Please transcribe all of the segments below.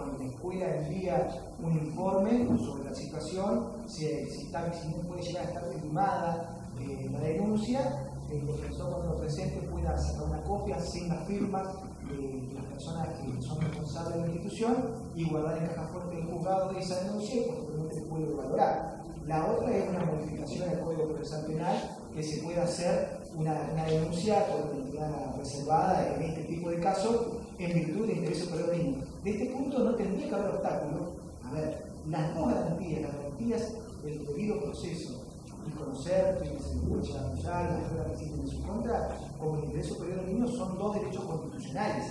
cuando la escuela envía un informe sobre la situación, si no puede llegar a estar firmada la denuncia, el defensor cuando lo presente pueda sacar una copia sin las firmas de las personas que son responsables de la institución y guardar en caja fuerte del juzgado de esa denuncia y posteriormente se puede valorar. La otra es una modificación del Código Procesal Penal, que se puede hacer una denuncia por identidad reservada en este tipo de casos en virtud de interés superior del niño. De este punto no tendría que haber obstáculos. A ver, las dos garantías, las garantías del debido proceso y conocer que se escucha apoyar y las pruebas que existen en su contra, como el interés superior del niño, son dos derechos constitucionales.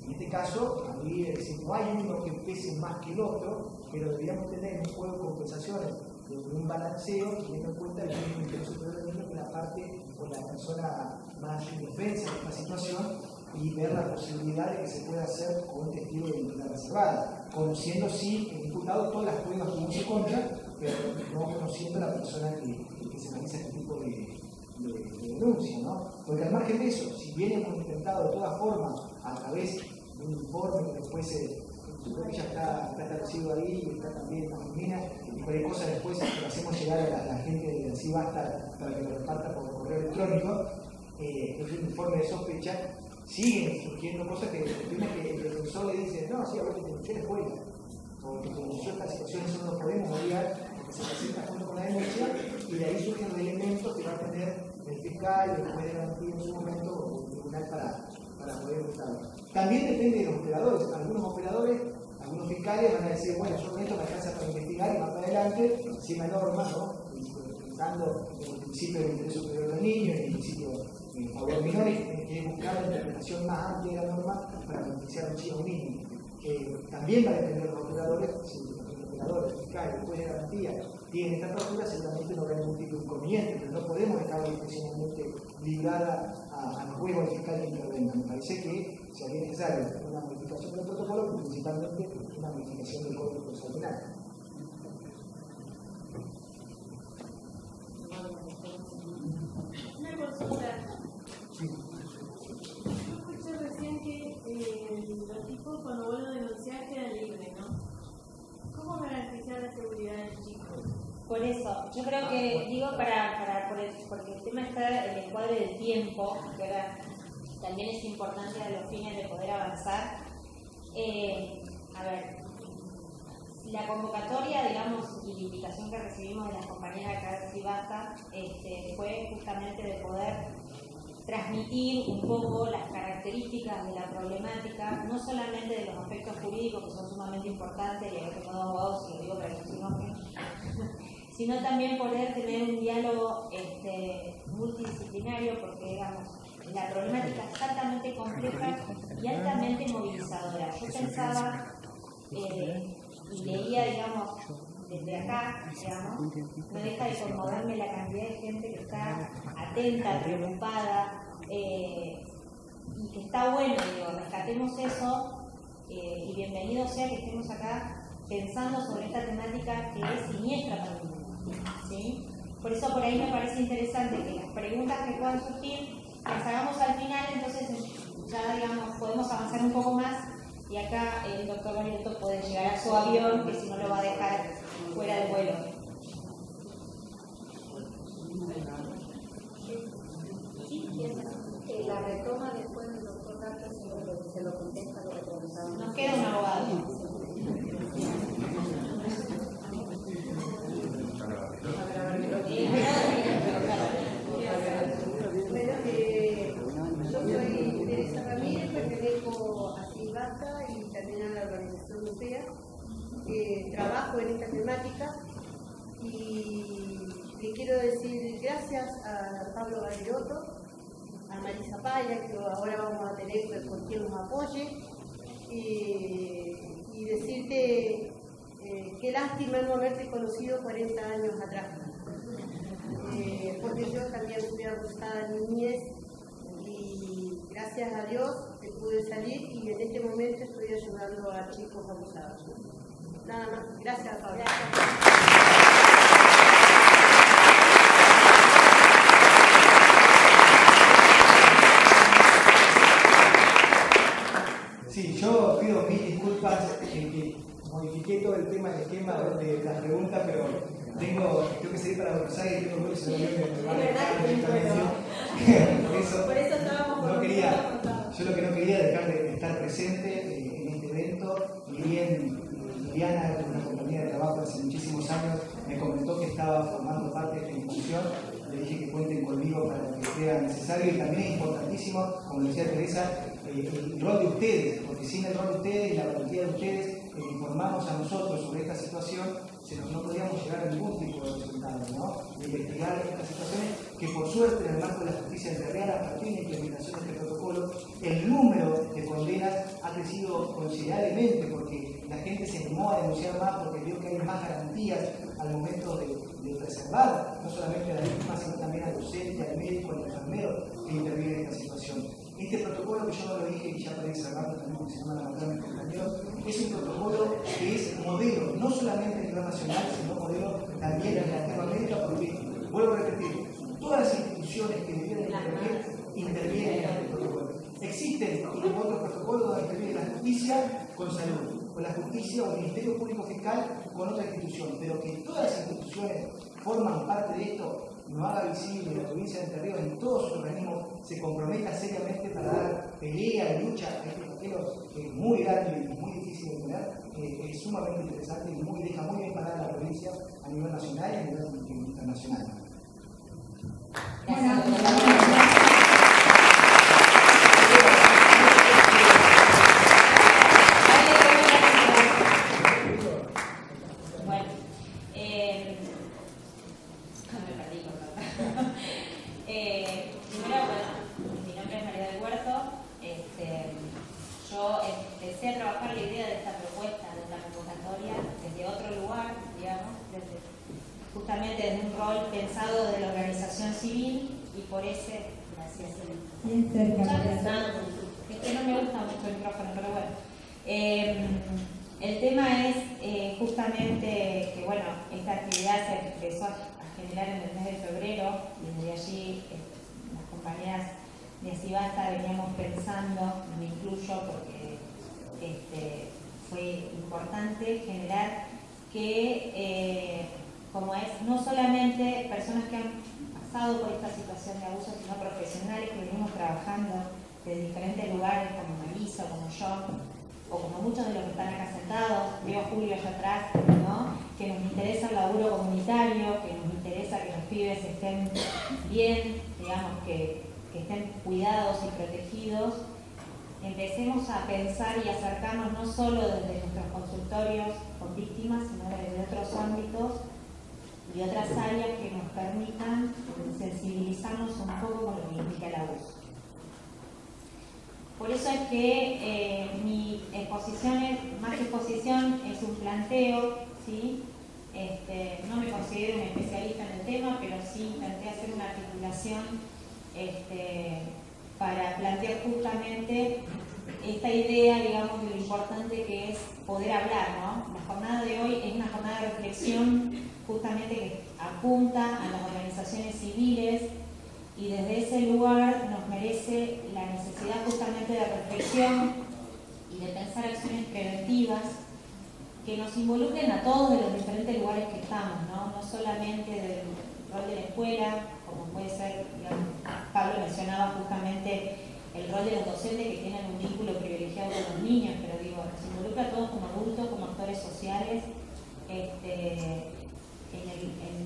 En este caso, no hay uno que pese más que el otro, pero deberíamos tener un juego de compensaciones, un balanceo, teniendo en cuenta el mismo interés superior del niño que la parte o la persona más indefensa de esta situación, y ver la posibilidad de que se pueda hacer con un testigo de identidad reservada, conociendo sí el imputado todas las pruebas que hubo en su contra, pero no conociendo la persona que se realiza este tipo de denuncia, ¿no? Porque al margen de eso, si bien hemos intentado de todas formas, a través de un informe que después creo que ya está establecido ahí y está también en la Argentina, y cualquier cosa después lo hacemos llegar a la gente de Así Basta para que lo reparta por correo electrónico, es un informe de sospecha. Siguen surgiendo cosas que el defensor le dice, no, sí, a ver, denunció es buena, porque denunció estas situaciones no nos podemos obligar a que se presenta junto con la denuncia, y de ahí surgen los elementos que va a tener el fiscal, el juez de garantía en su momento, o el tribunal para poder votarlo. También depende de los operadores. Algunos fiscales van a decir, bueno, yo con esto me alcanza para investigar y más adelante, si la norma, ¿no? Pensando en el principio del interés superior del niño, en el principio en favor menor, que buscar la interpretación más amplia de la norma para beneficiar a un chico o un niño. También va a depender de los operadores, si los operadores fiscales, el juez de garantía, tienen esta apertura, seguramente no habrá ningún tipo de inconveniente, pero no podemos dejar discrecionalmente librada al juez o al fiscal que intervenga. Me parece que sería necesario una modificación del protocolo, pero principalmente una modificación del Código Procesal Penal. Una consulta. Sí. Yo escuché recién que los tipos cuando vos lo denunciás quedan libres, ¿no? ¿Cómo garantizar la seguridad del chico? Por eso, yo creo que, digo, porque el tema está en el cuadro del tiempo, que ahora también es importante a los fines de poder avanzar. A ver, la convocatoria, digamos, y la invitación que recibimos de las compañeras acá de Así Basta, fue justamente de poder transmitir un poco las características de la problemática, no solamente de los aspectos jurídicos, que son sumamente importantes, y a veces como abogados, y lo digo para que no se enojen, sino también poder tener un diálogo multidisciplinario, porque, digamos, la problemática es altamente compleja y altamente movilizadora. Yo pensaba y leía, digamos, desde acá, digamos, no deja de conmoverme la cantidad de gente que está atenta, preocupada, y que está bueno, digo, rescatemos eso, y bienvenido sea que estemos acá pensando sobre esta temática que es siniestra para el mundo, ¿sí? Por eso por ahí me parece interesante que las preguntas que puedan surgir las hagamos al final, entonces ya, digamos, podemos avanzar un poco más, y acá el doctor Barrientos puede llegar a su avión, que si no lo va a dejar fuera de vuelo. La retoma después del doctor Carter se lo contesta lo que preguntaba. Nos queda un abogado. Yo soy Teresa Ramírez, pertenezco a Así Basta y también a la organización UCEA. Trabajo en esta temática y le quiero decir gracias a Pablo Gagliotto, a Marisa Paya, que ahora vamos a tener con quien nos apoye, y decirte qué lástima no haberte conocido 40 años atrás, porque yo también fui abusada en niñez y gracias a Dios que pude salir y en este momento estoy ayudando a chicos abusados. Nada más. Gracias, Pablo. Sí, yo Yo pido mil disculpas que modifiqué todo el tema, el esquema de las preguntas, pero tengo que salir para Buenos Aires y tengo vuelo y se me va a dejar. Por eso estábamos no quería, yo lo que no quería es dejar de estar presente en este evento. Y bien, Liliana, una compañera de trabajo hace muchísimos años, me comentó que estaba formando parte de esta institución. Le dije que cuenten conmigo para lo que sea necesario, y también es importantísimo, como decía Teresa, el rol de ustedes, porque sin el rol de ustedes y la valentía de ustedes, informarnos a nosotros sobre esta situación, no podríamos llegar a ningún tipo de resultado, ¿no? De investigar estas situaciones que, por suerte, en el marco de la justicia entrerriana, a partir de la implementación de este protocolo, el número de condenas ha crecido considerablemente, porque la gente se animó a denunciar más, porque vio que hay más garantías al momento de preservar no solamente a la víctima, sino también al docente, al médico, al enfermero que interviene en esta situación. Este protocolo, que yo no lo dije y ya para ir cerrando también, porque se llaman a matar a mis compañeros, es un protocolo que es modelo, no solamente a nivel nacional, sino modelo también en Latinoamérica, porque, vuelvo a repetir, todas las instituciones que debieran intervienen en este protocolo. Existen otros protocolos donde interviene la justicia con salud, o la justicia o el Ministerio Público Fiscal con otra institución, pero que todas las instituciones forman parte de esto, no haga visible la provincia de Entre Ríos en todos sus organismos, se comprometa seriamente para dar pelea y lucha a este protocolo que es muy grande y muy difícil de tener, es sumamente interesante y deja muy bien parada la provincia a nivel nacional y a nivel internacional. Yo empecé a trabajar la idea de esta propuesta de la convocatoria desde otro lugar, digamos, justamente desde un rol pensado de la organización civil, y por ese, gracias. Es que no me gusta mucho el micrófono, pero bueno. El tema es justamente que, bueno, esta actividad se empezó a generar en el mes de febrero, y desde allí las compañeras de Asibasta veníamos pensando, me incluyo porque fue importante generar que, como es, no solamente personas que han pasado por esta situación de abuso, sino profesionales que venimos trabajando de diferentes lugares, como Marisa, como yo, o como muchos de los que están acá sentados, veo a Julio allá atrás, ¿no? Que nos interesa el laburo comunitario, que nos interesa que los pibes estén bien, digamos, que estén cuidados y protegidos. Empecemos a pensar y acercarnos no solo desde nuestros consultorios con víctimas, sino desde otros ámbitos y otras áreas que nos permitan sensibilizarnos un poco con lo que implica el abuso. Por eso es que mi exposición, más que exposición, es un planteo, ¿sí? No me considero un especialista en el tema, pero sí intenté hacer una articulación para plantear justamente esta idea, digamos, de lo importante que es poder hablar, ¿no? La jornada de hoy es una jornada de reflexión justamente que apunta a las organizaciones civiles, y desde ese lugar nos merece la necesidad justamente de reflexión y de pensar acciones preventivas que nos involucren a todos de los diferentes lugares que estamos, ¿no? No solamente del rol de la escuela, como puede ser, digamos, Pablo mencionaba justamente el rol de los docentes que tienen un vínculo privilegiado con los niños, pero digo, nos involucra a todos como adultos, como actores sociales, en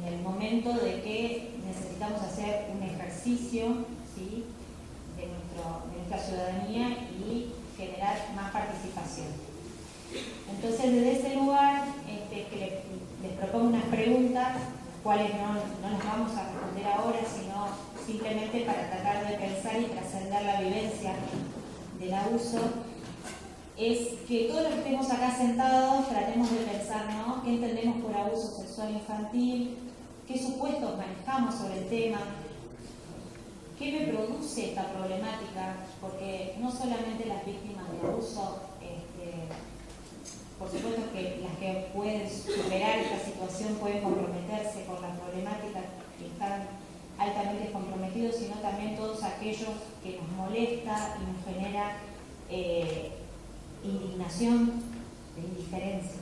el momento de que necesitamos hacer un ejercicio, ¿sí?, de nuestra ciudadanía y generar más participación. Entonces, desde ese lugar, que les propongo unas preguntas, cuales no las vamos a responder ahora, sino simplemente para tratar de pensar y trascender la vivencia del abuso, es que todos los que estemos acá sentados tratemos de pensar, ¿no?, qué entendemos por abuso sexual infantil, qué supuestos manejamos sobre el tema, qué me produce esta problemática, porque no solamente las víctimas de abuso, por supuesto que las que pueden superar esta situación pueden comprometerse con la problemática que están altamente comprometidos, sino también todos aquellos que nos molesta y nos genera indignación, de indiferencia.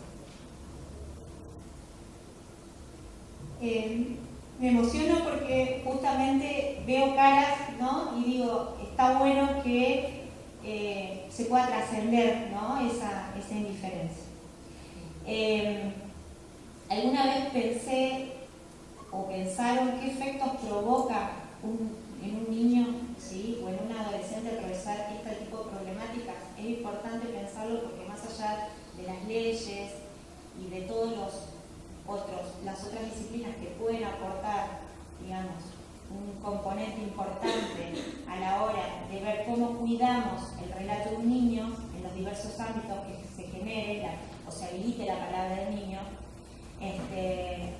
Me emociono porque justamente veo caras, ¿no? Y digo, está bueno que se pueda trascender, ¿no? esa indiferencia. ¿Alguna vez pensé o pensaron qué efectos provoca en un niño, ¿sí? O en un adolescente atravesar este tipo de problemáticas? Es importante pensarlo porque más allá de las leyes y de todos las otras disciplinas que pueden aportar, digamos, un componente importante a la hora de ver cómo cuidamos el relato de un niño en los diversos ámbitos que se genere o se habilite la palabra del niño,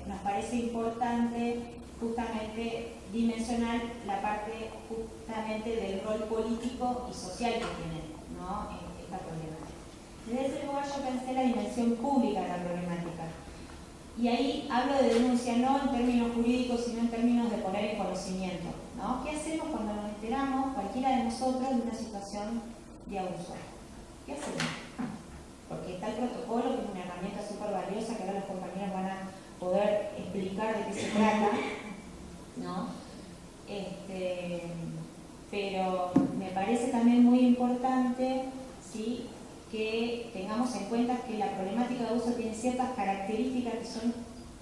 nos parece importante justamente dimensionar la parte justamente del rol político y social que tiene, ¿no? Esta problemática. Desde ese lugar yo pensé la dimensión pública de la problemática. Y ahí hablo de denuncia no en términos jurídicos, sino en términos de poner en conocimiento, ¿no? ¿Qué hacemos cuando nos enteramos, cualquiera de nosotros, de una situación de abuso? ¿Qué hacemos? Porque está el protocolo, que es una herramienta súper valiosa, que ahora los compañeros van a poder explicar de qué se trata, ¿no? Pero me parece también muy importante, ¿sí?, que tengamos en cuenta que la problemática de abuso tiene ciertas características que son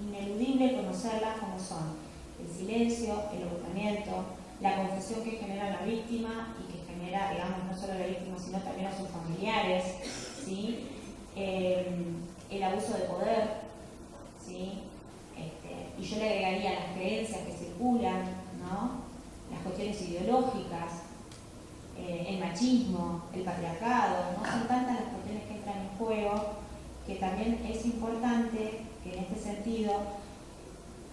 ineludibles conocerlas como son el silencio, el ocultamiento, la confusión que genera la víctima y que genera, digamos, no solo a la víctima sino también a sus familiares, ¿sí? El abuso de poder, ¿sí? Y yo le agregaría las creencias que circulan, ¿no? Las cuestiones ideológicas, el machismo, el patriarcado, ¿no? Son tantas las cuestiones que entran en juego que también es importante que en este sentido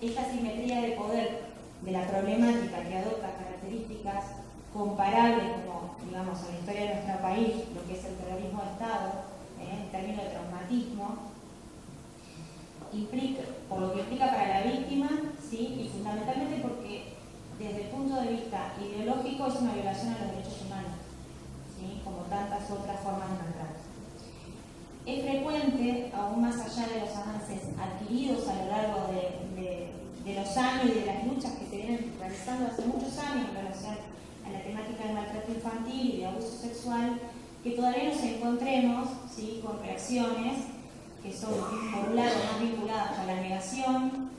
esta simetría de poder de la problemática que adopta características comparables como, digamos, en la historia de nuestro país, lo que es el terrorismo de Estado, en términos de traumatismo, implica, por lo que implica para la víctima, ¿sí? Y fundamentalmente porque desde el punto de vista ideológico es una violación a los derechos humanos, ¿sí?, como tantas otras formas de maltrato. Es frecuente, aún más allá de los avances adquiridos a lo largo de los años y de las luchas que se vienen realizando hace muchos años en relación a la temática del maltrato infantil y de abuso sexual, que todavía nos encontremos, ¿sí?, con reacciones que son, por un lado, más vinculadas con la negación,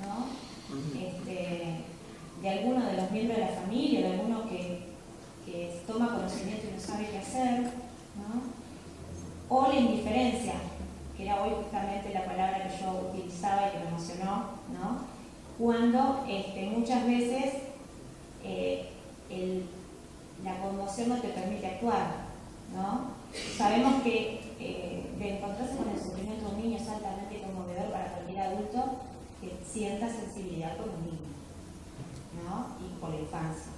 ¿no?, de alguno de los miembros de la familia, de alguno que toma conocimiento y no sabe qué hacer, ¿no? O la indiferencia, que era hoy justamente la palabra que yo utilizaba y que me emocionó, ¿no? Cuando muchas veces la conmoción no te permite actuar, ¿no? Sabemos que de encontrarse con el sufrimiento de un niño es altamente conmovedor para cualquier adulto que sienta sensibilidad por un niño, ¿no? Y por la infancia.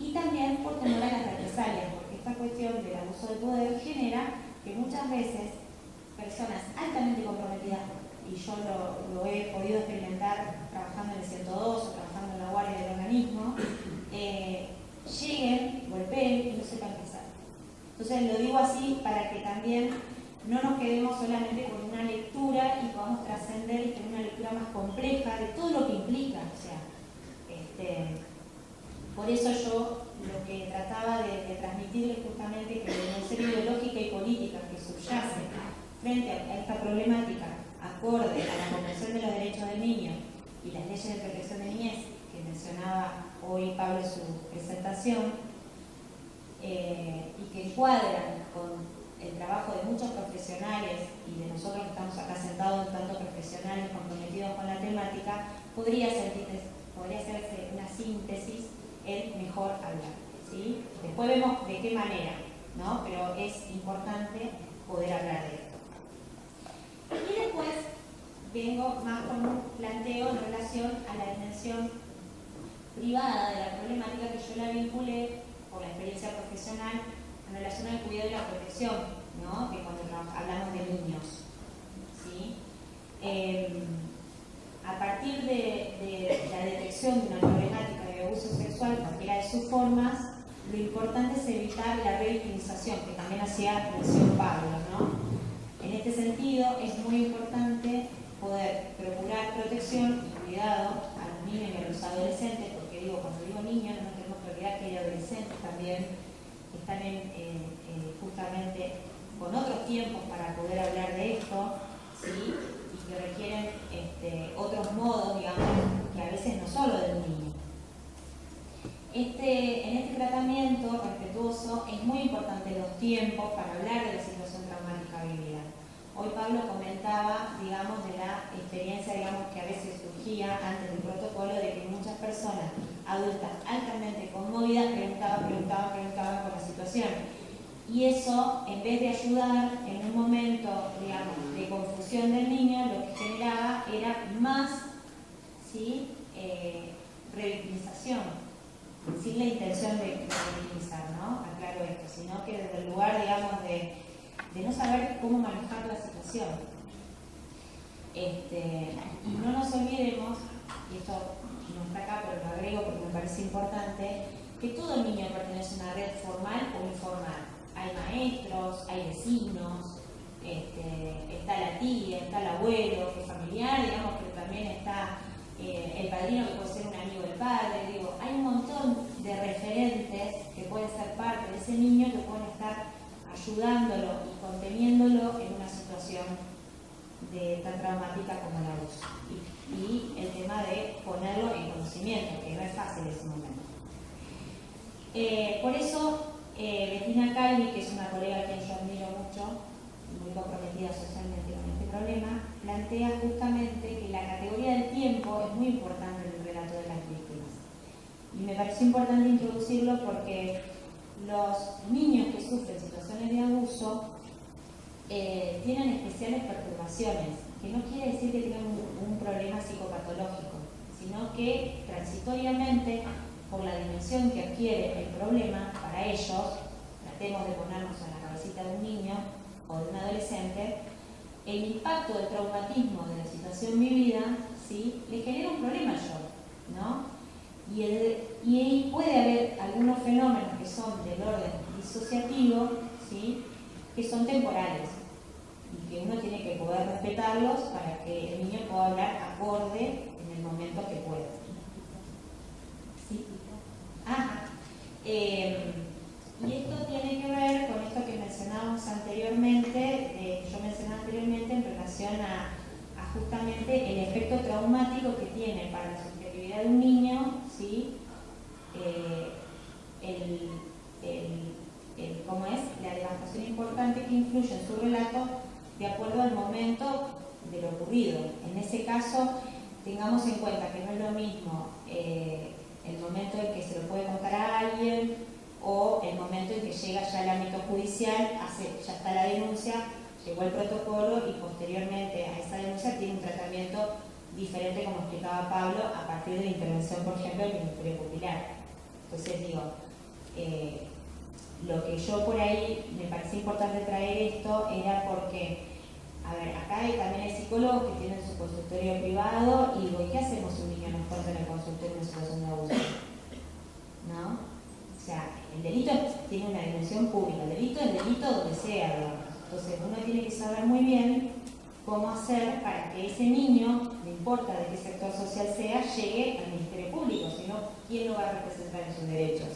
Y también por temor a las represalias, porque esta cuestión del abuso de poder genera que muchas veces personas altamente comprometidas, y yo lo he podido experimentar trabajando en el 102 o trabajando en la guardia del organismo, lleguen, golpeen y no sepan qué hacer. Entonces lo digo así para que también no nos quedemos solamente con una lectura y podamos trascender y tener una lectura más compleja de todo lo que implica. O sea, por eso yo lo que trataba de transmitirles justamente que la dimensión ideológica y política que subyace frente a esta problemática acorde a la Convención de los Derechos del Niño y las leyes de protección de niñez que mencionaba hoy Pablo en su presentación, y que encuadran con el trabajo de muchos profesionales y de nosotros que estamos acá sentados, tanto profesionales comprometidos con la temática, podría hacerse una síntesis en mejor hablar, ¿sí? Después vemos de qué manera, ¿no? Pero es importante poder hablar de esto. Y después vengo más con un planteo en relación a la dimensión privada de la problemática que yo la vinculé por la experiencia profesional en relación al cuidado y la protección, ¿no? Que cuando hablamos de niños, ¿sí? A partir de la detección de una problemática de abuso sexual, cualquiera de sus formas, lo importante es evitar la revictimización, que también hacía mención Pablo, ¿no? En este sentido, es muy importante poder procurar protección y cuidado a los niños y a los adolescentes, porque cuando digo niños, no tenemos que olvidar que hay adolescentes también que están justamente con otros tiempos para poder hablar de esto, ¿sí? Y que requieren otros modos, digamos, que a veces no solo del niño. En este tratamiento respetuoso es muy importante los tiempos para hablar de la situación traumática vivida. Hoy Pablo comentaba, digamos, de la experiencia, digamos, que a veces surgía antes del protocolo de que muchas personas adultas altamente conmovidas preguntaban por la situación. Y eso, en vez de ayudar en un momento, digamos, de confusión del niño, lo que generaba era más, ¿sí?, revictimización, sin la intención de revictimizar, ¿no? Aclaro esto, sino que desde el lugar, digamos, de no saber cómo manejar la situación. Y no nos olvidemos, y esto no está acá, pero lo agrego porque me parece importante, que todo niño pertenece a una red formal o informal. Hay maestros, hay vecinos, está la tía, está el abuelo, que es familiar, digamos que también está el padrino, que puede ser un amigo del padre. Digo, hay un montón de referentes que pueden ser parte de ese niño, que pueden estar ayudándolo y conteniéndolo en una situación tan traumática como el abuso. Y el tema de ponerlo en conocimiento, que no es fácil en ese momento. Por eso, Bettina Calvi, que es una colega a quien yo admiro mucho, muy comprometida socialmente con este problema, plantea justamente que la categoría del tiempo es muy importante en el relato de las víctimas. Y me pareció importante introducirlo porque los niños que sufren situaciones de abuso tienen especiales perturbaciones, que no quiere decir que tengan un problema psicopatológico, sino que transitoriamente, por la dimensión que adquiere el problema para ellos, tratemos de ponernos en la cabecita de un niño o de un adolescente, el impacto del traumatismo de la situación vivida, ¿sí?, le genera un problema al yo, ¿no? Y puede haber algunos fenómenos que son del orden disociativo, ¿sí?, que son temporales y que uno tiene que poder respetarlos para que el niño pueda hablar acorde en el momento que pueda. ¿Sí? Y esto tiene que ver con esto que mencionábamos anteriormente, yo mencionaba anteriormente en relación a justamente el efecto traumático que tiene para la subjetividad de un niño, ¿sí?, cómo es la devastación importante que influye en su relato de acuerdo al momento de lo ocurrido. En ese caso, tengamos en cuenta que no es lo mismo el momento en que se lo puede contar a alguien o el momento en que llega ya al ámbito judicial, ya está la denuncia, llegó el protocolo y posteriormente a esa denuncia tiene un tratamiento diferente, como explicaba Pablo, a partir de la intervención, por ejemplo, del Ministerio Popular. Entonces digo, lo que yo por ahí me parecía importante traer esto era porque, a ver, acá también hay psicólogos que tienen su consultorio privado y digo, ¿qué hacemos si un niño nos cuenta en el consultorio una situación de abuso? ¿No? O sea, el delito tiene una dimensión pública, el delito es delito donde sea, digamos. Entonces uno tiene que saber muy bien cómo hacer para que ese niño, no importa de qué sector social sea, llegue al Ministerio Público, sino ¿quién lo va a representar en sus derechos?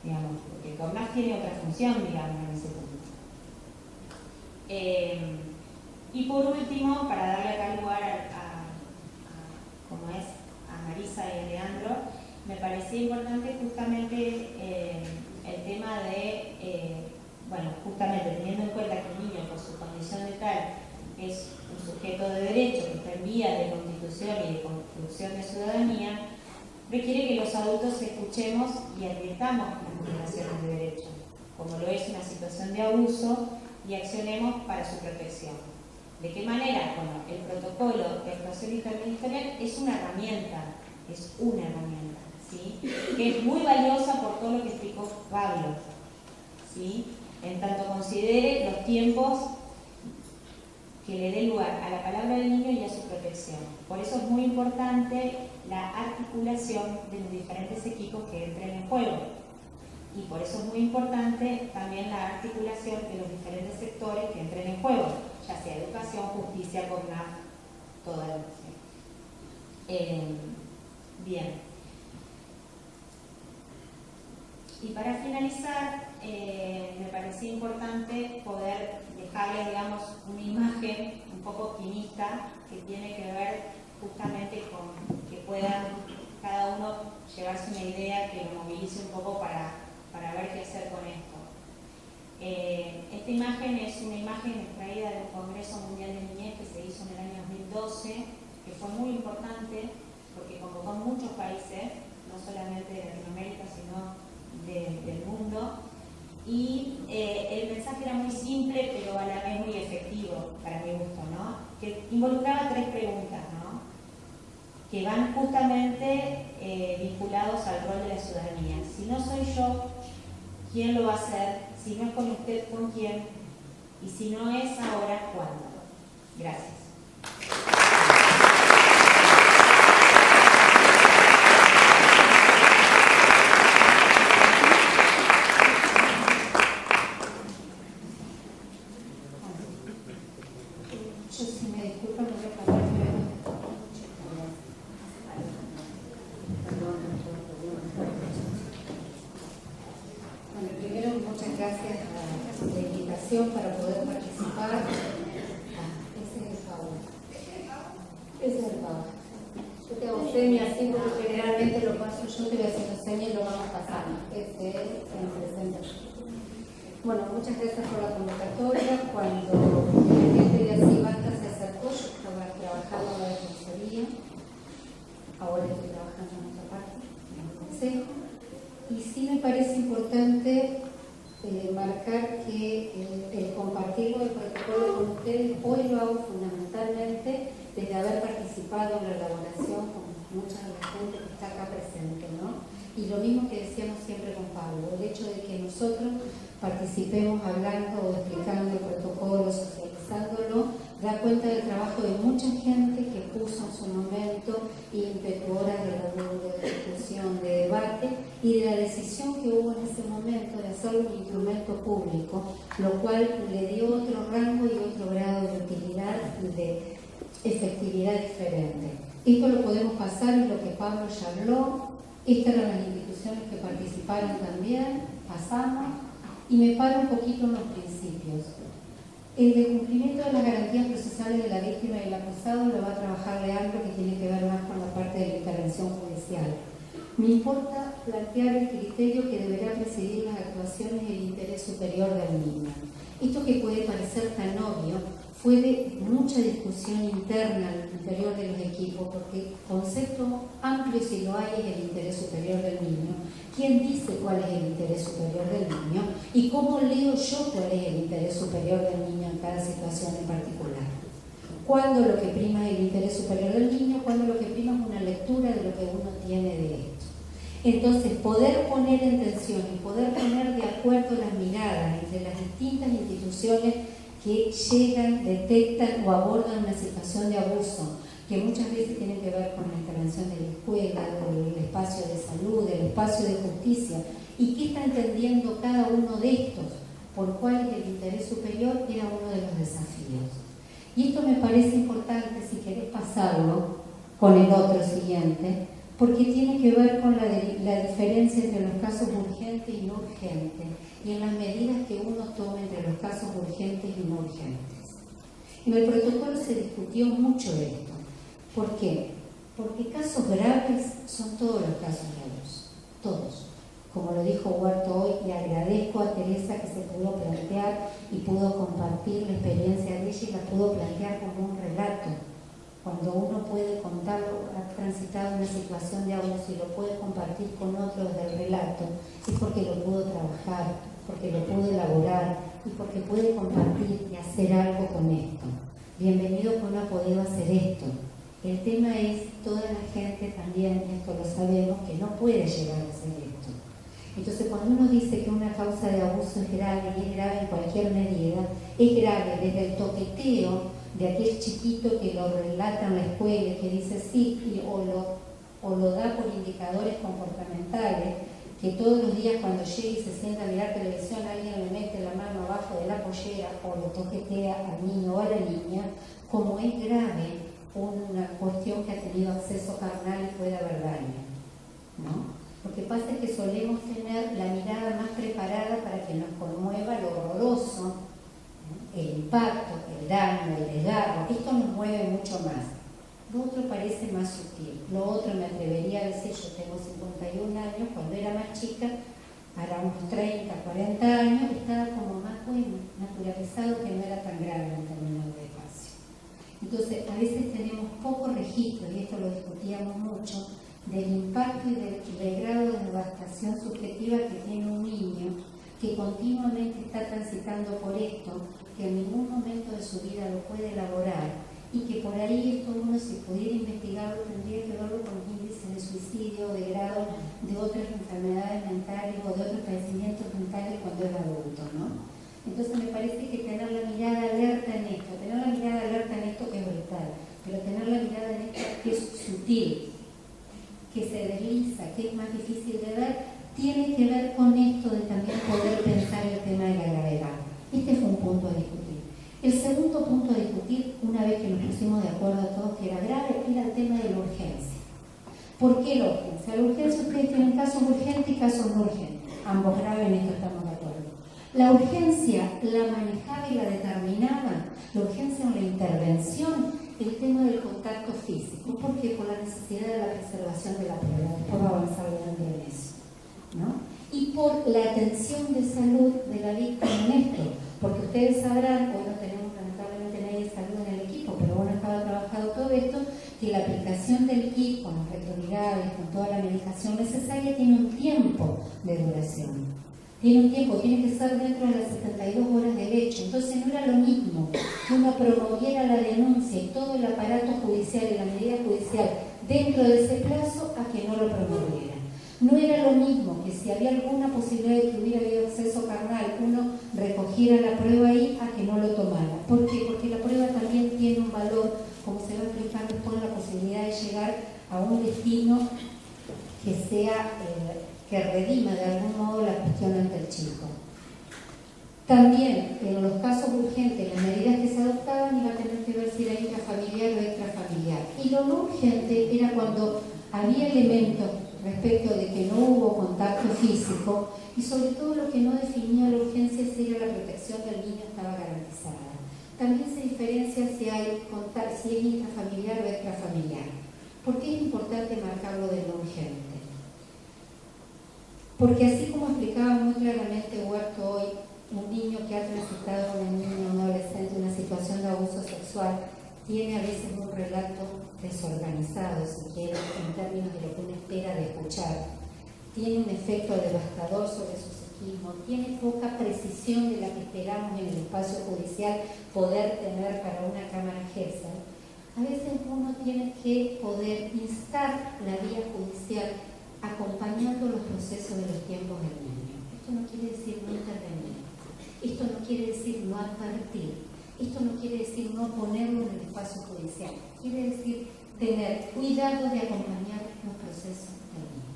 Digamos, porque el CONAS tiene otra función, digamos, en ese punto. Y por último, para darle acá lugar a Marisa y a Leandro, me parecía importante justamente el tema de, justamente teniendo en cuenta que el niño por su condición de tal es un sujeto de derecho que está en vía de constitución y de construcción de ciudadanía, requiere que los adultos escuchemos y advirtamos las vulneraciones de derechos, como lo es una situación de abuso, y accionemos para su protección. ¿De qué manera? Bueno, el protocolo de actuación interministerial es una herramienta, ¿sí?, que es muy valiosa por todo lo que explicó Pablo, ¿sí?, en tanto considere los tiempos que le dé lugar a la palabra del niño y a su protección. Por eso es muy importante la articulación de los diferentes equipos que entren en juego. y por eso es muy importante también la articulación de los diferentes sectores que entren en juego, ya sea educación, justicia, CONAF, toda la educación. Bien. Y para finalizar, me parecía importante poder dejarles, digamos, una imagen un poco optimista que tiene que ver justamente con que puedan cada uno llevarse una idea que lo movilice un poco para ver qué hacer con esto. Esta imagen es una imagen extraída del Congreso Mundial de Niñez que se hizo en el año 2012, que fue muy importante porque convocó a muchos países, no solamente de Latinoamérica, sino del mundo, y el mensaje era muy simple pero a la vez muy efectivo para mi gusto, ¿no? Que involucraba 3 preguntas, ¿no? Que van justamente vinculados al rol de la ciudadanía. Si no soy yo, ¿quién lo va a hacer? Si no es con usted, ¿con quién? Y si no es ahora, ¿cuándo? Gracias. Para poder participar. Ese es el favor. Ese es el favor. Yo te hago señas así porque generalmente lo paso yo, te voy haciendo señas y lo vamos pasando. Este es el presente. Bueno, muchas gracias por la convocatoria. Cuando el gente de así basta se acercó, yo estaba trabajando en la defensoría. Ahora estoy trabajando en otra parte, en el consejo. Y sí me parece importante marcar que el compartir el protocolo con ustedes hoy lo hago fundamentalmente desde haber participado en la elaboración con mucha de la gente que está acá presente, ¿no? Y lo mismo que decíamos siempre con Pablo, el hecho de que nosotros participemos hablando o explicando el protocolo, socializándolo, da cuenta del trabajo de mucha gente que puso en su momento ímpetu, horas de laburo, de discusión, de debate y de la decisión que hubo en ese momento de hacerlo un instrumento público, lo cual le dio otro rango y otro grado de utilidad y de efectividad diferente. Esto lo podemos pasar en lo que Pablo ya habló, estas eran las instituciones que participaron también, pasamos, y me paro un poquito en los principios. El de cumplimiento de las garantías procesales de la víctima y el acusado lo va a trabajar Leandro, que tiene que ver más con la parte de la intervención judicial. Me importa plantear el criterio que deberá presidir las actuaciones y el interés superior del niño. Esto que puede parecer tan obvio fue de mucha discusión interna al interior de los equipos, porque concepto amplio, si lo hay, es el interés superior del niño. ¿Quién dice cuál es el interés superior del niño? ¿Y cómo leo yo cuál es el interés superior del niño en cada situación en particular? ¿Cuándo lo que prima es el interés superior del niño? ¿Cuándo lo que prima es una lectura de lo que uno tiene de esto? Entonces, poder poner en tensión y poder poner de acuerdo las miradas entre las distintas instituciones que llegan, detectan o abordan una situación de abuso, que muchas veces tienen que ver con la intervención de la escuela, del espacio de salud, del espacio de justicia, y qué está entendiendo cada uno de estos, por cuál es el interés superior, era uno de los desafíos. Y esto me parece importante, si querés pasarlo con el otro siguiente, porque tiene que ver con la diferencia entre los casos urgentes y no urgentes, y en las medidas que uno tome entre los casos urgentes y no urgentes. En el protocolo se discutió mucho esto. ¿Por qué? Porque casos graves son todos los casos graves, todos. Como lo dijo Huerto hoy, le agradezco a Teresa que se pudo plantear y pudo compartir la experiencia de ella y la pudo plantear como un relato. Cuando uno puede contarlo, ha transitado una situación de abuso y lo puede compartir con otros del relato, es porque lo pudo trabajar, porque lo pudo elaborar y porque puede compartir y hacer algo con esto. Bienvenido que uno ha podido hacer esto. El tema es toda la gente también, esto lo sabemos, que no puede llegar a hacer esto. Entonces, cuando uno dice que una causa de abuso es grave y es grave en cualquier medida, es grave desde el toqueteo de aquel chiquito que lo relata en la escuela, que dice sí, o lo da por indicadores comportamentales, que todos los días cuando llegue y se sienta a mirar televisión alguien le mete la mano abajo de la pollera o le toquetea al niño o a la niña, como es grave una cuestión que ha tenido acceso carnal y puede haber daño, ¿no? Lo que pasa es que solemos tener la mirada más preparada para que nos conmueva lo horroroso, ¿no? El impacto, el daño, el desgarro. Esto nos mueve mucho más. Lo otro parece más sutil. Lo otro me atrevería a decir, yo tengo 51 años, cuando era más chica, ahora unos 30, 40 años, estaba como más bueno, naturalizado, que no era tan grave en términos de espacio. Entonces, a veces tenemos poco registro, y esto lo discutíamos mucho, del impacto y del grado de devastación subjetiva que tiene un niño que continuamente está transitando por esto, que en ningún momento de su vida lo puede elaborar, y que por ahí esto uno, si pudiera investigarlo, tendría que verlo con los índices de suicidio, de grado de otras enfermedades mentales o de otros padecimientos mentales cuando es adulto, ¿no? Entonces me parece que tener la mirada alerta en esto, que es brutal, pero tener la mirada en esto que es sutil, que se desliza, que es más difícil de ver, tiene que ver con esto de también poder pensar el tema de la gravedad. Este fue un punto a discutir. El segundo punto a discutir, una vez que nos pusimos de acuerdo a todos que era grave, era el tema de la urgencia. ¿Por qué la urgencia? La urgencia, ustedes tienen casos urgentes y casos no urgentes. Ambos graves, en esto estamos de acuerdo. La urgencia la manejaba y la determinaba, la urgencia en la intervención, el tema del contacto físico. ¿Por qué? Por la necesidad de la preservación de la prueba. Después va a avanzar en eso, ¿no? Y por la atención de salud de la víctima en esto. Porque ustedes sabrán, hoy no tenemos lamentablemente nadie de salud en el equipo, pero bueno, estaba trabajado todo esto, que la aplicación del kit con los retrovirales, con toda la medicación necesaria, tiene un tiempo de duración. Tiene un tiempo, tiene que ser dentro de las 72 horas de derecho. Entonces no era lo mismo que uno promoviera la denuncia y todo el aparato judicial y la medida judicial dentro de ese plazo a que no lo promoviera. No era lo mismo que si había alguna posibilidad de que hubiera habido acceso carnal, uno recogiera la prueba ahí a que no lo tomara. ¿Por qué? Porque la prueba también tiene un valor, como se va a explicar después, la posibilidad de llegar a un destino que sea, que redima de algún modo la cuestión ante el chico. También, en los casos urgentes, las medidas que se adoptaban iba a tener que ver si era intrafamiliar o extrafamiliar. Y lo no urgente era cuando había elementos respecto de que no hubo contacto físico y sobre todo lo que no definía la urgencia si era la protección del niño estaba garantizada. También se diferencia si es intrafamiliar o extrafamiliar. ¿Por qué es importante marcarlo de lo urgente? Porque así como explicaba muy claramente Huerto hoy, un niño que ha transitado, una niña, un adolescente, una situación de abuso sexual, tiene a veces un relato desorganizado, si quieren, en términos de lo que uno espera de escuchar. Tiene un efecto devastador sobre su psiquismo, tiene poca precisión de la que esperamos en el espacio judicial poder tener para una cámara Gesell. A veces uno tiene que poder instar la vía judicial acompañando los procesos de los tiempos del niño. Esto no quiere decir no intervenir, esto no quiere decir no advertir. Esto no quiere decir no ponerlo en el espacio judicial, quiere decir tener cuidado de acompañar los procesos del niño.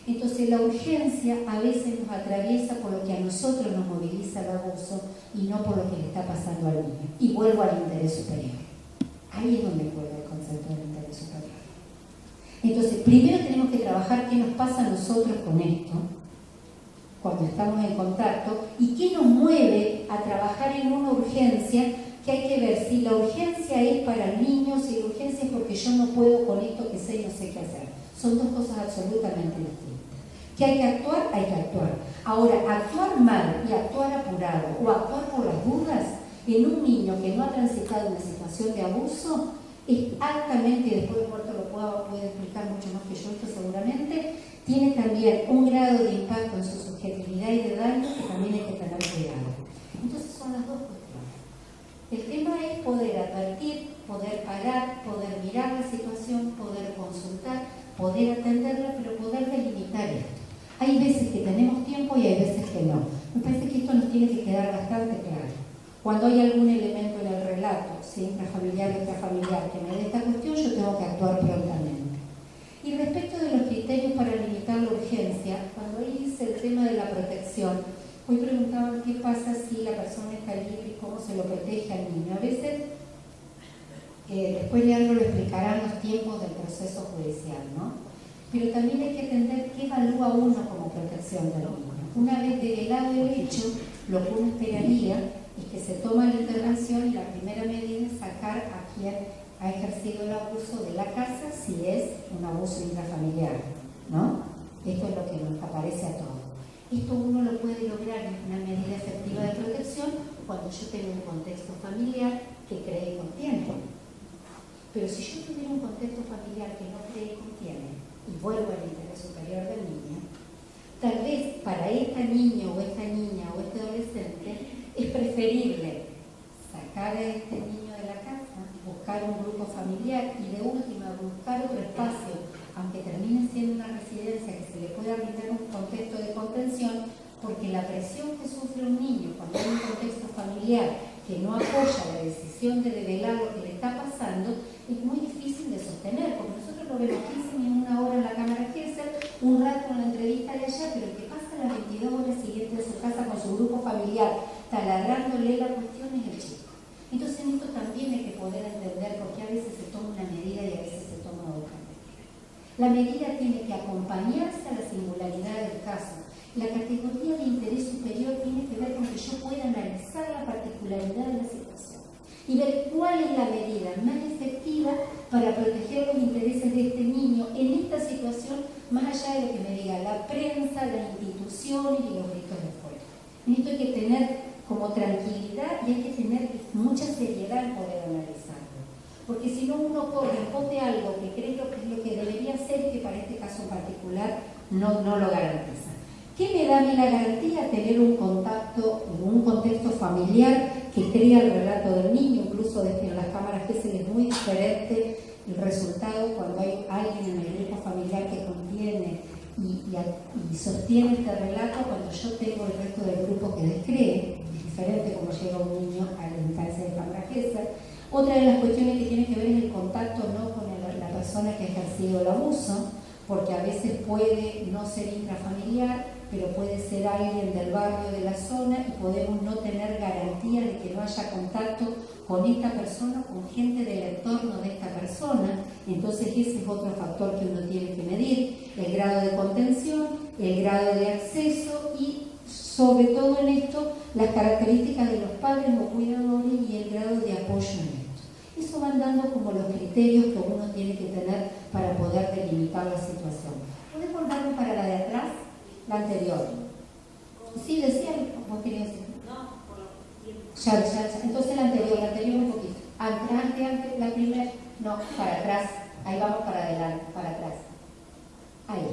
Entonces la urgencia a veces nos atraviesa por lo que a nosotros nos moviliza el abuso y no por lo que le está pasando al niño. Y vuelvo al interés superior. Ahí es donde juega el concepto del interés superior. Entonces, primero tenemos que trabajar qué nos pasa a nosotros con esto, cuando estamos en contacto, y qué nos mueve a trabajar en una urgencia, que hay que ver si la urgencia es para el niño, si la urgencia es porque yo no puedo con esto que sé y no sé qué hacer. Son dos cosas absolutamente distintas. ¿Que hay que actuar? Hay que actuar. Ahora, actuar mal y actuar apurado o actuar por las dudas en un niño que no ha transitado una situación de abuso es altamente, y después Roberto lo puede explicar mucho más que yo esto seguramente, tiene también un grado de impacto en su subjetividad y de daño que también hay que tener cuidado. Entonces son las dos cuestiones. El tema es poder advertir, poder parar, poder mirar la situación, poder consultar, poder atenderla, pero poder delimitar esto. Hay veces que tenemos tiempo y hay veces que no. Me parece que esto nos tiene que quedar bastante claro. Cuando hay algún elemento en el relato, si intrafamiliar o extrafamiliar, que me dé esta cuestión, yo tengo que actuar prontamente. Y respecto de los criterios para limitar la urgencia, cuando ahí es el tema de la protección. Hoy preguntaban qué pasa si la persona está libre y cómo se lo protege al niño. A veces, después Leandro lo explicará en los tiempos del proceso judicial, ¿no? Pero también hay que entender qué evalúa uno como protección del niño. Una vez develado el hecho, lo que uno esperaría es que se toma la intervención y la primera medida es sacar a quien ha ejercido el abuso de la casa si es un abuso intrafamiliar, ¿no? Esto es lo que nos aparece a todos. Esto uno lo puede lograr en una medida efectiva de protección cuando yo tengo un contexto familiar que cree y contiene. Pero si yo tuviera un contexto familiar que no cree y contiene, y vuelvo al interés superior del niño, tal vez para esta niña o esta niña o este adolescente es preferible sacar a este niño de la casa, buscar un grupo familiar y de última buscar otro espacio, aunque termine siendo una residencia que se le pueda brindar un contexto de contención, porque la presión que sufre un niño cuando hay un contexto familiar que no apoya la decisión de develar lo que le está pasando es muy difícil de sostener, porque nosotros lo vemos 15 minutos, una hora en la cámara Gesell, un rato en la entrevista de allá, pero el que pasa las 22 horas siguientes a su casa con su grupo familiar, taladrándole la cuestión es el chico. Entonces en esto también hay que poder entender porque a veces se toma una medida y a veces se toma otra medida. La medida tiene que acompañarse a la singularidad del caso. La categoría de interés superior tiene que ver con que yo pueda analizar la particularidad de la situación y ver cuál es la medida más efectiva para proteger los intereses de este niño en esta situación, más allá de lo que me diga la prensa, la institución y los gritos de fuera. En esto hay que tener como tranquilidad y hay que tener mucha seriedad en poder analizarlo. Porque si no uno corre, pote algo que cree que es lo que debería ser y que para este caso en particular no lo garantiza. ¿Qué me da a mí la garantía? Tener un contacto, un contexto familiar que crea el relato del niño, incluso desde las cámaras que es muy diferente el resultado cuando hay alguien en el grupo familiar que contiene y sostiene este relato cuando yo tengo el resto del grupo que descree, es diferente como llega un niño a la instancia de cámara Gesell. Otra de las cuestiones que tiene que ver es el contacto no con la persona que ha ejercido el abuso, porque a veces puede no ser intrafamiliar, pero puede ser alguien del barrio, de la zona, y podemos no tener garantía de que no haya contacto con esta persona, con gente del entorno de esta persona. Entonces ese es otro factor que uno tiene que medir, el grado de contención, el grado de acceso y sobre todo en esto las características de los padres o cuidadores y el grado de apoyo en esto. Eso van dando como los criterios que uno tiene que tener para poder delimitar la situación. ¿Podemos darle para la de atrás? La anterior. Sí, decía, vos querías decir. No, por lo Ya. Entonces la anterior un poquito. Antes, la primera, no, para atrás. Ahí vamos para adelante, para atrás. Ahí.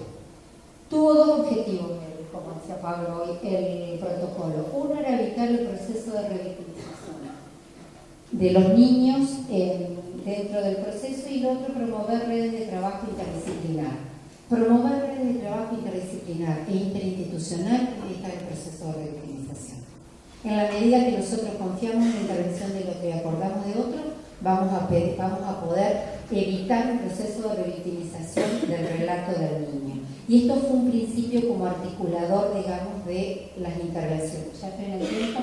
Tuvo dos objetivos, como decía Pablo hoy, el protocolo. Uno era evitar el proceso de revictimización de los niños dentro del proceso y el otro promover redes de trabajo interdisciplinar. Promover redes de trabajo interdisciplinar e interinstitucional en el proceso de revictimización. En la medida que nosotros confiamos en la intervención de lo que acordamos de otro, vamos a poder evitar un proceso de revictimización del relato del niño. Y esto fue un principio como articulador, digamos, de las intervenciones. Ya estoy en el tiempo,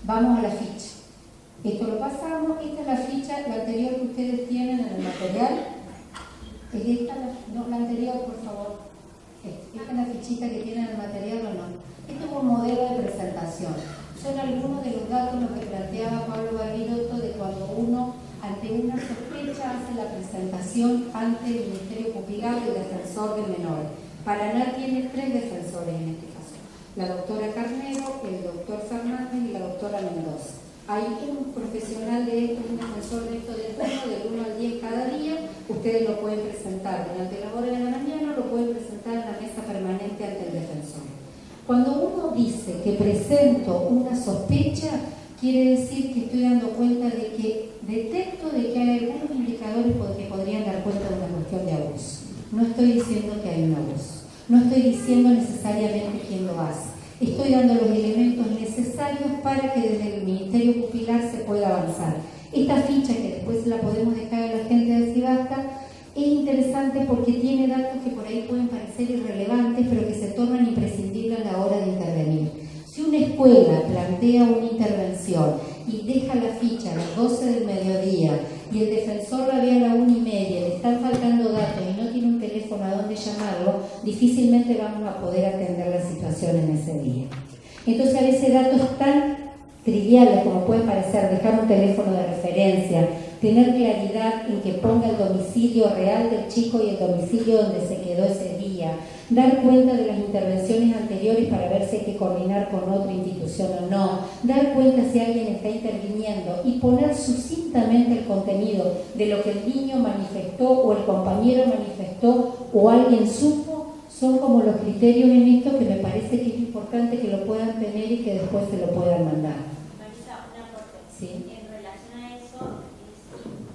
vamos a la ficha. Esto lo pasamos, esta es la ficha, la anterior que ustedes tienen en el material. ¿Es esta? No, la anterior, por favor. ¿Esta es la fichita que tienen en el material o no? Esto es un modelo de presentación. Son algunos de los datos los que planteaba Pablo Barbiroto de cuando uno, ante una sospecha, hace la presentación ante el Ministerio Pupilado y el defensor de menores. Paraná tiene 3 defensores en este caso. La doctora Carnero, el doctor Fernández y la doctora Mendoza. Hay un profesional de esto, un defensor de esto del turno, del 1 al 10 cada día. Ustedes lo pueden presentar durante la hora de la mañana, lo pueden presentar en la mesa permanente ante el defensor. Cuando uno dice que presento una sospecha, quiere decir que estoy dando cuenta de que detecto de que hay algunos indicadores que podrían dar cuenta de una cuestión de abuso. No estoy diciendo que hay un abuso. No estoy diciendo necesariamente quién lo hace. Estoy dando los elementos necesarios para que desde el Ministerio Pupilar se pueda avanzar. Esta ficha, que después la podemos dejar a la gente de Cibasta, Es interesante porque tiene datos que por ahí pueden parecer irrelevantes, pero que se tornan imprescindibles a la hora de intervenir. Si una escuela plantea una intervención y deja la ficha a las 12 del mediodía y el defensor la ve a la 1:30, le están faltando datos y no tiene un teléfono a donde llamarlo, difícilmente vamos a poder atender la situación en ese día. Entonces, a veces datos tan triviales como puede parecer dejar un teléfono de referencia, tener claridad en que ponga el domicilio real del chico y el domicilio donde se quedó ese día, dar cuenta de las intervenciones anteriores para ver si hay que coordinar con otra institución o no, dar cuenta si alguien está interviniendo y poner sucintamente el contenido de lo que el niño manifestó o el compañero manifestó o alguien supo, son como los criterios en esto que me parece que es importante que lo puedan tener y que después se lo puedan mandar. Marisa, un aporte. Sí. En relación a eso,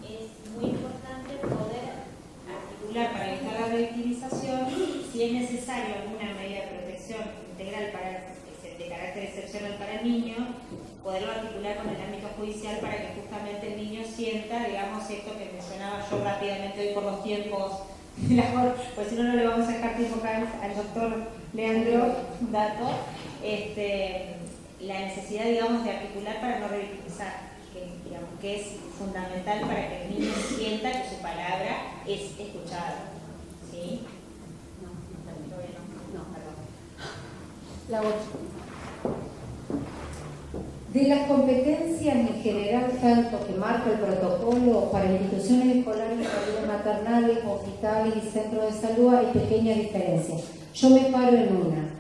es muy importante poder articular para evitar la revictimización, si es necesario alguna medida de protección integral de carácter excepcional para el niño, poderlo articular con el ámbito judicial para que justamente el niño sienta, digamos, esto que mencionaba yo rápidamente hoy por los tiempos, pues si no, no le vamos a dejar tiempo acá al doctor Leandro Dato, la necesidad, digamos, de articular para no revictimizar, que es fundamental para que el niño sienta que su palabra es escuchada. ¿Sí? No, perdón. La 8. De las competencias en general, tanto que marca el protocolo para instituciones escolares, jardines maternales, hospitales y centros de salud, hay pequeñas diferencias. Yo me paro en una.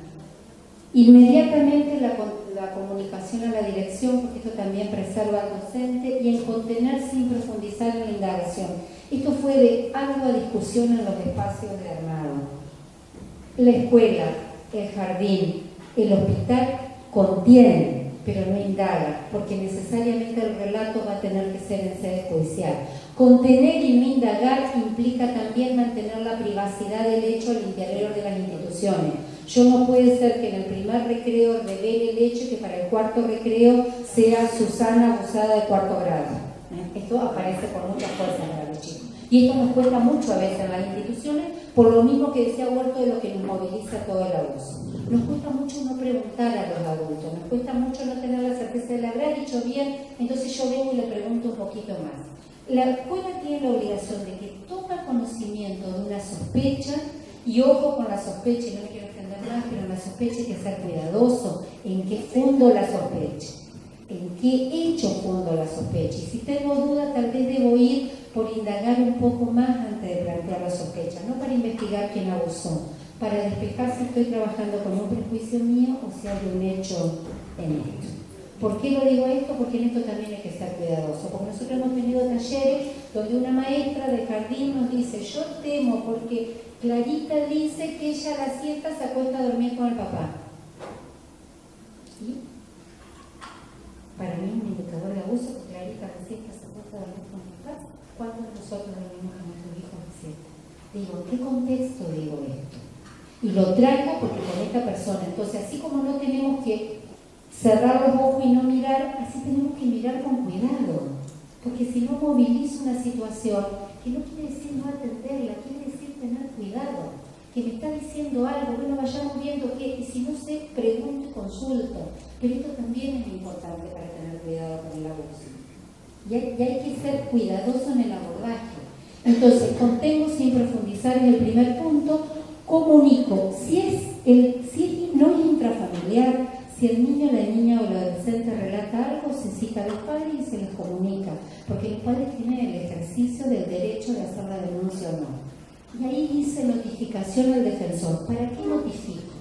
Inmediatamente la comunicación a la dirección, porque esto también preserva al docente, y en contener sin profundizar en la indagación. Esto fue de ardua discusión en los espacios de armado. La escuela, el jardín, el hospital contienen, pero no indaga, porque necesariamente el relato va a tener que ser en sede judicial. Contener y no indagar implica también mantener la privacidad del hecho al interior de las instituciones. Yo no puede ser que en el primer recreo revele el hecho y que para el cuarto recreo sea Susana abusada de cuarto grado. Esto aparece con mucha fuerza para los chicos. Y esto nos cuesta mucho a veces en las instituciones, por lo mismo que decía Huerto de lo que nos moviliza todo el abuso. Nos cuesta mucho no preguntar a los adultos, nos cuesta mucho no tener la certeza de le habrá dicho bien, entonces yo vengo y le pregunto un poquito más. La escuela tiene la obligación de que toma conocimiento de una sospecha, y ojo con la sospecha, y no me quiero extender más, pero en la sospecha hay que ser cuidadoso en qué fundo la sospecha, en qué hecho fundo la sospecha. Y si tengo duda, tal vez debo ir por indagar un poco más antes de plantear la sospecha, no para investigar quién abusó, para despejar si estoy trabajando con un prejuicio mío o si hay un hecho en esto. ¿Por qué lo digo esto? Porque en esto también hay que ser cuidadoso. Porque nosotros hemos tenido talleres donde una maestra de jardín nos dice, yo temo porque Clarita dice que ella a la siesta se acuesta a dormir con el papá. ¿Y? Para mí un indicador de abuso que Clarita a la siesta se acuesta a dormir con el papá. ¿Cuántos nosotros dormimos con nuestros hijos a la siesta? Digo, ¿en qué contexto digo esto? Y lo traigo porque con esta persona. Entonces, así como no tenemos que cerrar los ojos y no mirar, así tenemos que mirar con cuidado, porque si no movilizo una situación que no quiere decir no atenderla, quiere decir tener cuidado, que me está diciendo algo, bueno, vayamos viendo qué, y si no sé, pregunto y consulto, pero esto también es importante para tener cuidado con el abuso, y hay que ser cuidadoso en el abordaje. Entonces, contengo sin profundizar en el primer punto, comunico, si no es intrafamiliar, si el niño, la niña o el adolescente relata algo, se cita a los padres y se les comunica, porque los padres tienen el ejercicio del derecho de hacer la denuncia o no. Y ahí dice notificación al defensor. ¿Para qué notifico?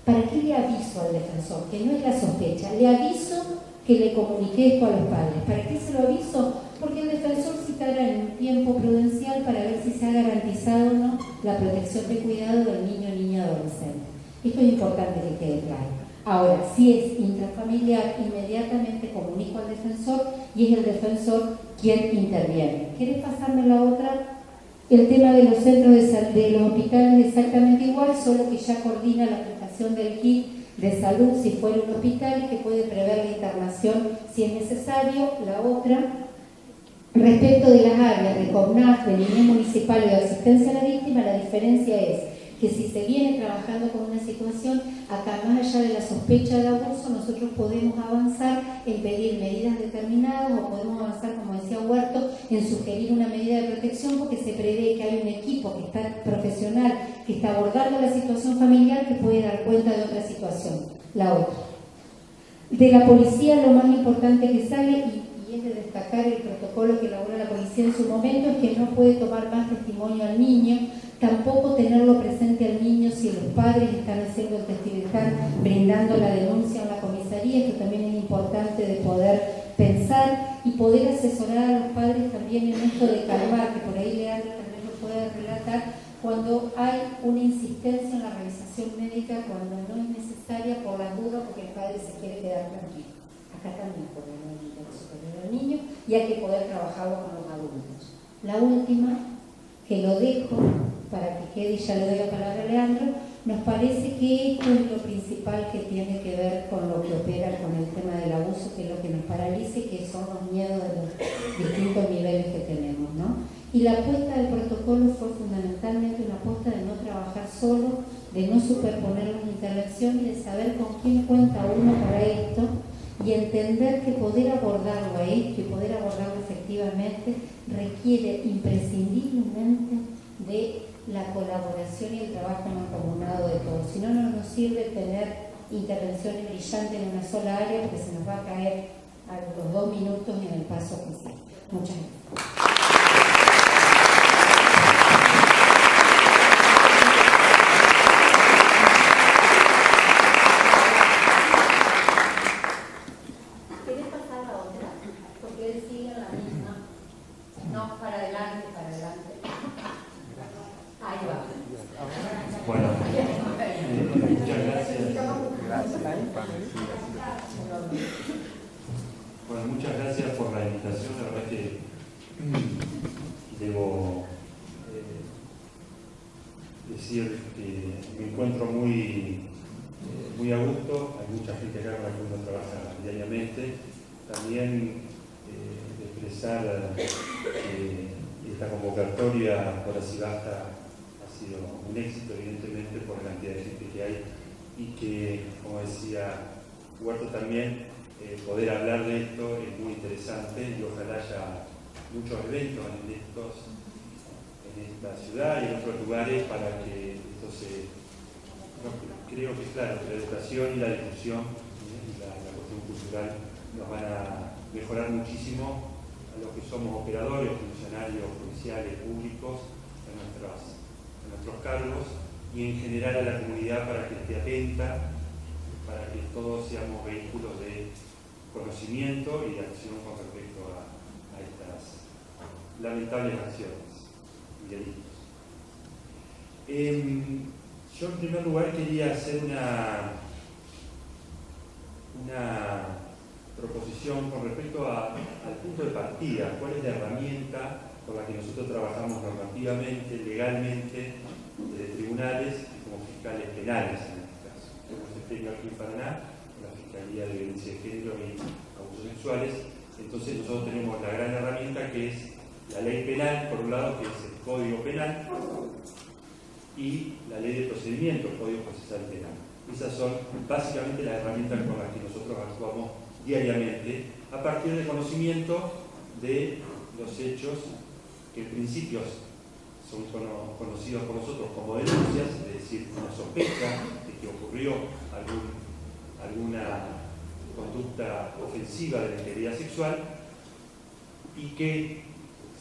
¿Para qué le aviso al defensor? Que no es la sospecha. Le aviso que le comuniqué esto a los padres. ¿Para qué se lo aviso? Porque el defensor citará en un tiempo prudencial para ver si se ha garantizado o no la protección de cuidado del niño, niña, adolescente. Esto es importante que quede claro. Ahora, si es intrafamiliar, inmediatamente comunico al defensor y es el defensor quien interviene. ¿Quieres pasarme la otra? El tema de los centros de los hospitales es exactamente igual, solo que ya coordina la aplicación del kit de salud si fuera un hospital y que puede prever la internación si es necesario. La otra, Respecto de las áreas de CONAF, del INE municipal y de asistencia a la víctima, la diferencia es que si se viene trabajando con una situación, acá más allá de la sospecha de abuso, nosotros podemos avanzar en pedir medidas determinadas o podemos avanzar, como decía Huerto, en sugerir una medida de protección porque se prevé que hay un equipo que está profesional, que está abordando la situación familiar, que puede dar cuenta de otra situación, la otra. De la policía lo más importante que sale, y es de destacar el protocolo que elabora la policía en su momento, es que no puede tomar más testimonio al niño, tampoco tenerlo presente al niño si los padres están haciendo el testimonio, están brindando la denuncia en la comisaría. Esto también es importante de poder pensar y poder asesorar a los padres también en esto de calmar, que por ahí Leandro también lo puede relatar, cuando hay una insistencia en la revisación médica, cuando no es necesaria por la duda, porque el padre se quiere quedar tranquilo. Acá también por el superior al niño, y hay que poder trabajarlo con los adultos. La última, que lo dejo para que quede y ya le doy la palabra a Leandro, nos parece que esto es lo principal que tiene que ver con lo que opera con el tema del abuso, que es lo que nos paraliza y que son los miedos de los distintos niveles que tenemos, ¿no? Y la apuesta del protocolo fue fundamentalmente una apuesta de no trabajar solo, de no superponer las intervenciones y de saber con quién cuenta uno para esto y entender que poder abordarlo a esto y poder abordarlo efectivamente requiere imprescindiblemente de la colaboración y el trabajo mancomunado de todos. Si no, no nos sirve tener intervenciones brillantes en una sola área porque se nos va a caer a los 2 minutos en el paso que sigue. Muchas gracias. Bueno, muchas gracias. Bueno, muchas gracias por la invitación. La verdad es que debo decir que me encuentro muy a gusto. Hay mucha gente acá con la que uno trabaja diariamente. También expresar que esta convocatoria por así basta ha sido un éxito, evidentemente, por la cantidad de gente que hay y que, como decía Huerto también, poder hablar de esto es muy interesante y ojalá haya muchos eventos en esta ciudad y en otros lugares para que esto se... Creo que, claro, que la educación y la difusión y la cuestión cultural nos van a mejorar muchísimo a los que somos operadores, funcionarios judiciales, públicos, en nuestros cargos y en general a la comunidad para que esté atenta, para que todos seamos vehículos de conocimiento y de acción con respecto a estas lamentables acciones y delitos. Yo en primer lugar quería hacer una proposición con respecto al punto de partida, cuál es la herramienta por la que nosotros trabajamos normativamente, legalmente, desde tribunales y como fiscales penales en este caso. Tenemos el premio aquí en Paraná, la Fiscalía de Violencia de Género y Abusos Sexuales. Entonces nosotros tenemos la gran herramienta que es la ley penal, por un lado, que es el Código Penal, y la ley de procedimiento, el Código Procesal Penal. Esas son básicamente las herramientas con las que nosotros actuamos diariamente a partir del conocimiento de los hechos que en principio son conocidos por nosotros como denuncias, es decir, una sospecha de que ocurrió alguna conducta ofensiva de la integridad sexual y que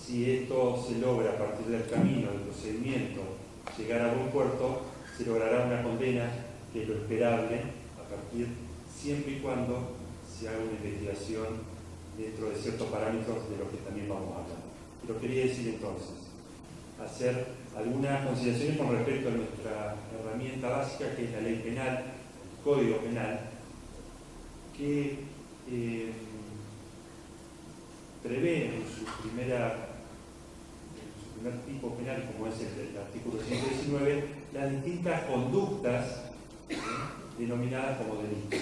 si esto se logra a partir del camino, del procedimiento, llegar a buen puerto, se logrará una condena que es lo esperable a partir, siempre y cuando se haga una investigación dentro de ciertos parámetros de los que también vamos a hablar. Pero quería decir entonces, hacer algunas consideraciones con respecto a nuestra herramienta básica, que es la ley penal, el Código Penal, que prevé en su primer tipo penal, como es el artículo 119, las distintas conductas denominadas como delitos,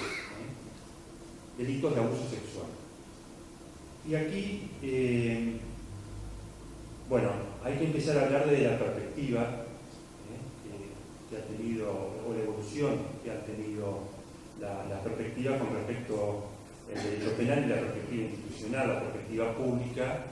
delitos de abuso sexual. Y aquí bueno, hay que empezar a hablar de la perspectiva que ha tenido, o la evolución que ha tenido la perspectiva con respecto al derecho penal y la perspectiva institucional, la perspectiva pública